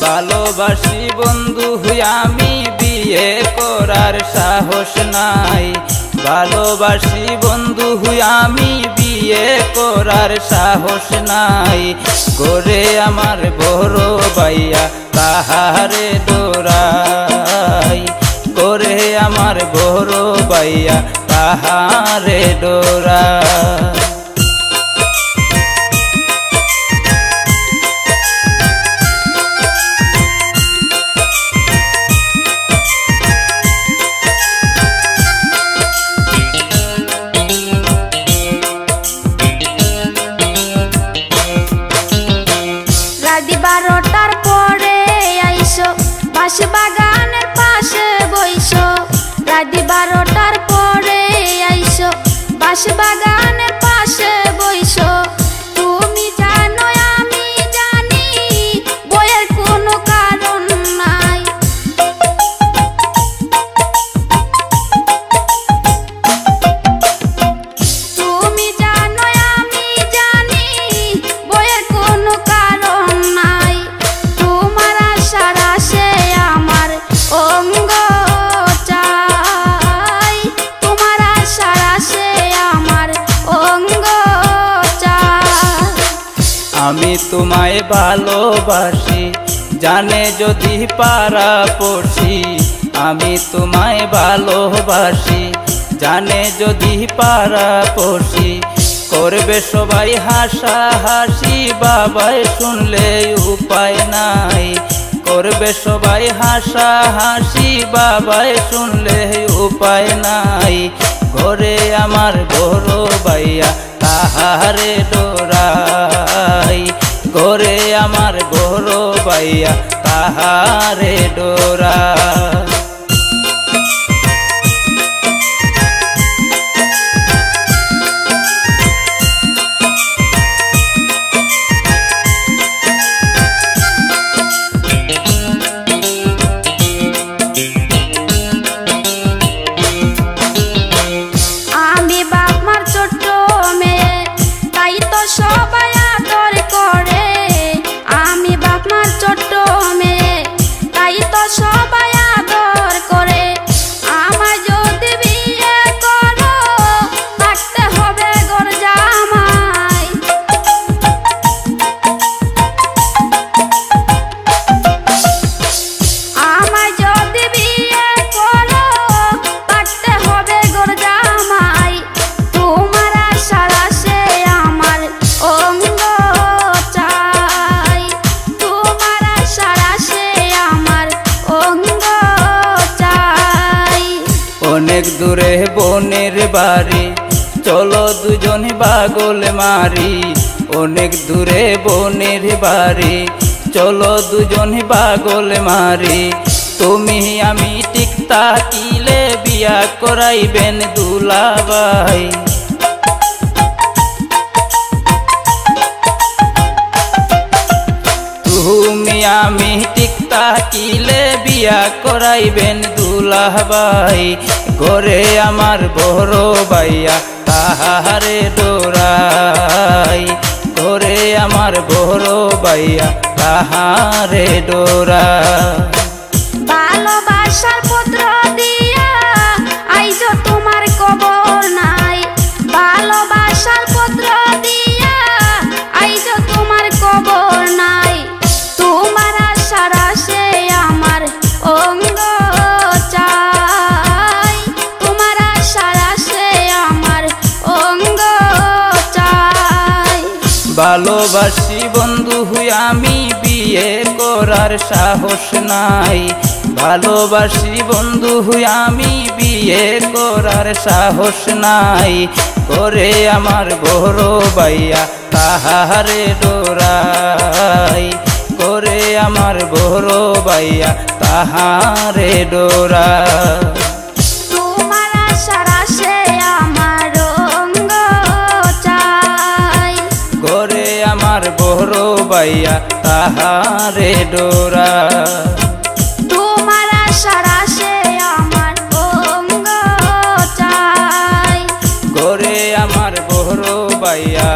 ভালোবাসি বন্ধু আমি বিয়ে করার সাহস নাই। ভালোবাসি বন্ধু আমি বিয়ে করার সাহস নাই। করে আমার বড় ভাইয়া তাহারে ডোরাই, করে আমার বড় ভাইয়া তাহারে ডোরাই। বারোটার পরে আইসো বাঁশ বাগানের পাশে বইসো। রাত 12টার পরে আইসো বাঁশ বাগানের পাশে বইসো। তুমি জানো আমি জানি বইয়ের কোনো কারণ নাই। তুমি জানো আমি জানি বইয়ের কোনো কারণ নাই। তোমার আশার আসে আমার অঙ্গ চাই, তোমার আশার আসে আমার অঙ্গ চাই। আমি তোমায় ভালোবাসি জানে যদি পাড়া পড়শি। আমি তোমায় ভালোবাসি জানে যদি পাড়া পড়শি। করবে সবাই হাসাহাসি বাবাই শুনলে উপায় নাই। করবে সবাই হাসাহাসি বাবাই শুনলে উপায় নাই। ঘরে আমার বড় ভাইয়া তাহারে ডোরাই, ঘরে আমার বড় ভাইয়া তাহারে ডোরাই। আমি বাপ মার ছোট্ট মেয়ে তাই তো সবাই আদর করে। আমি বাপ মার ছোট্ট মেয়ে তাই তো সবাই আদর করে। আমায় যদি বিয়ে করো থাকতে হবে ঘর জামাই। আমায় যদি বিয়ে করো থাকতে হবে ঘর জামাই। তোমার আশার আসে আমার অঙ্গ চাই, তোমার আশার আসে আমার অঙ্গ চাই। অনেক দূরে বোনের বাড়ি চলো দুজন পাগল মারি। অনেক দূরে বোনের বাড়ি চলো দুজন পাগল মারি। তুমি আমি ঠিক থাকিলে বিয়া করাইবেন দুলাভাই। তুমি আমি ঠিক থাকিলে বিয়া করাইবেন দুলাভাই। ঘরে আমার বড় ভাইয়া তাহারে ডোরাই, ঘরে আমার বড় ভাইয়া তাহারে ডোরাই। ভালোবাসার পত্র দিয়া আইজো তোমার কবর নাই। ভালোবাসার পত্র দিয়া আইজো তোমার কবর নাই। তোমার আশার আসে আমার অঙ্গ চাই, তোমার আশার আসে আমার অঙ্গ চাই। ভালোবাসি বন্ধু আমি বিয়ে করার সাহস নাই, ভালোবাসি বন্ধু আমি বিয়ে করার সাহস নাই। করে আমার বড় ভাইয়া তাহারে ডোরাই, করে আমার বড় ভাইয়া তাহারে ডোরাই। তোমার আশার আশে আমার অঙ্গ চাই, করে আমার বড় ভাইয়া তাহারে ডোরাই। তোমার আশার আশে আমার অঙ্গ চাই, করে আমার বড় ভাইয়া